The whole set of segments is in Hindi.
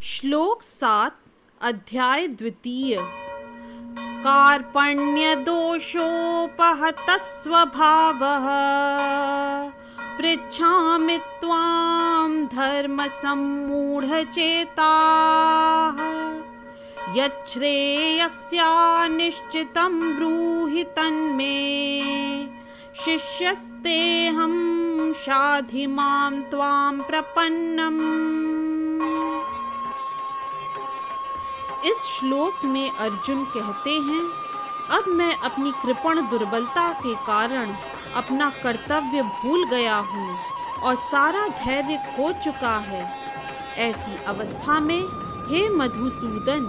श्लोक 7 अध्याय द्वितीय। कार्पण्यदोषोपहतः स्वभावः पृच्छामि त्वां धर्मसम्मूढचेताः यच्छ्रेयस्यानिश्चितं ब्रूहि तन्मे शिष्यस्तेऽहं शाधि मां त्वां प्रपन्नम्। इस श्लोक में अर्जुन कहते हैं, अब मैं अपनी कृपण दुर्बलता के कारण अपना कर्तव्य भूल गया हूँ और सारा धैर्य खो चुका है। ऐसी अवस्था में हे मधुसूदन,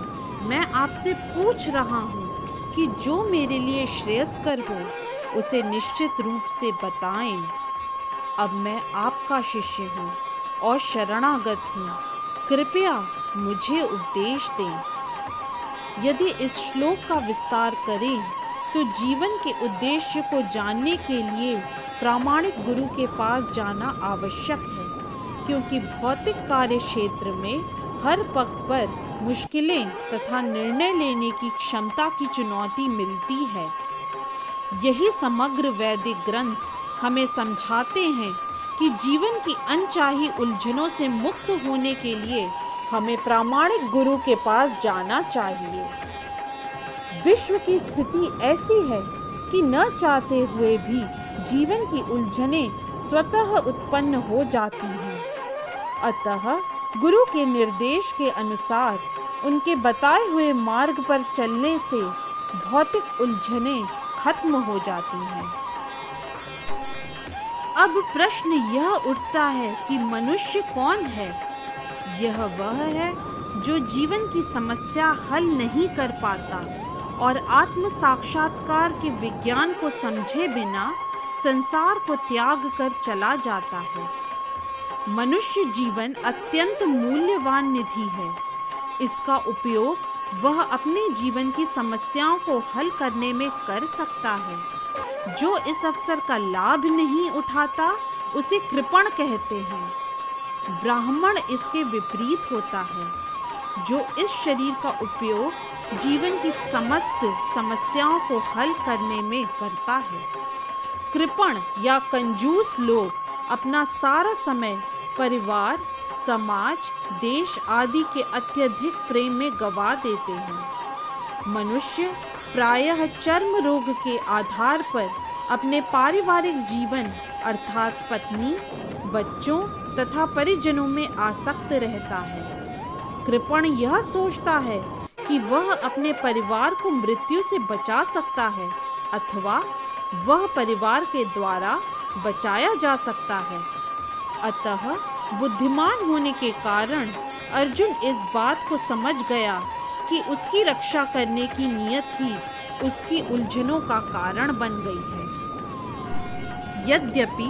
मैं आपसे पूछ रहा हूँ कि जो मेरे लिए श्रेयस्कर हो उसे निश्चित रूप से बताएं। अब मैं आपका शिष्य हूँ और शरणागत हूँ, कृपया मुझे उपदेश दें। यदि इस श्लोक का विस्तार करें तो जीवन के उद्देश्य को जानने के लिए प्रामाणिक गुरु के पास जाना आवश्यक है, क्योंकि भौतिक कार्य क्षेत्र में हर पग पर मुश्किलें तथा निर्णय लेने की क्षमता की चुनौती मिलती है। यही समग्र वैदिक ग्रंथ हमें समझाते हैं कि जीवन की अनचाही उलझनों से मुक्त होने के लिए हमें प्रामाणिक गुरु के पास जाना चाहिए। विश्व की स्थिति ऐसी है कि न चाहते हुए भी जीवन की उलझनें स्वतः उत्पन्न हो जाती हैं। अतः गुरु के निर्देश के अनुसार उनके बताए हुए मार्ग पर चलने से भौतिक उलझनें खत्म हो जाती हैं। अब प्रश्न यह उठता है कि मनुष्य कौन है? यह वह है जो जीवन की समस्या हल नहीं कर पाता और आत्म साक्षात्कार के विज्ञान को समझे बिना संसार को त्याग कर चला जाता है। मनुष्य जीवन अत्यंत मूल्यवान निधि है। इसका उपयोग वह अपने जीवन की समस्याओं को हल करने में कर सकता है। जो इस अवसर का लाभ नहीं उठाता उसे कृपण कहते हैं। ब्राह्मण इसके विपरीत होता है, जो इस शरीर का उपयोग जीवन की समस्त समस्याओं को हल करने में करता है। कृपण या कंजूस लोग अपना सारा समय परिवार, समाज, देश आदि के अत्यधिक प्रेम में गवा देते हैं। मनुष्य प्रायः चर्म रोग के आधार पर अपने पारिवारिक जीवन अर्थात पत्नी, बच्चों तथा परिजनों में आसक्त रहता है। कृपण यह सोचता है कि वह अपने परिवार को मृत्यु से बचा सकता है अथवा वह परिवार के द्वारा बचाया जा सकता है। अतः बुद्धिमान होने के कारण अर्जुन इस बात को समझ गया कि उसकी रक्षा करने की नियत ही उसकी उलझनों का कारण बन गई है। यद्यपि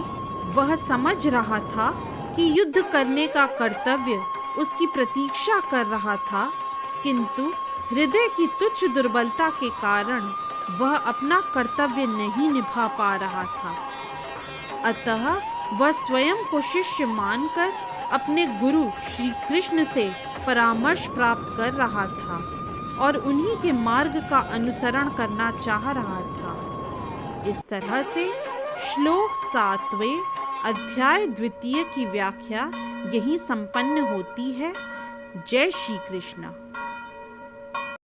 वह समझ रहा था कि युद्ध करने का कर्तव्य उसकी प्रतीक्षा कर रहा था, किंतु हृदय की तुच्छ दुर्बलता के कारण वह अपना कर्तव्य नहीं निभा पा रहा था। अतः वह स्वयं को शिष्य मानकर अपने गुरु श्री कृष्ण से परामर्श प्राप्त कर रहा था और उन्हीं के मार्ग का अनुसरण करना चाह रहा था। इस तरह से श्लोक 7वें अध्याय द्वितीय की व्याख्या यहीं संपन्न होती है। जय श्री कृष्ण।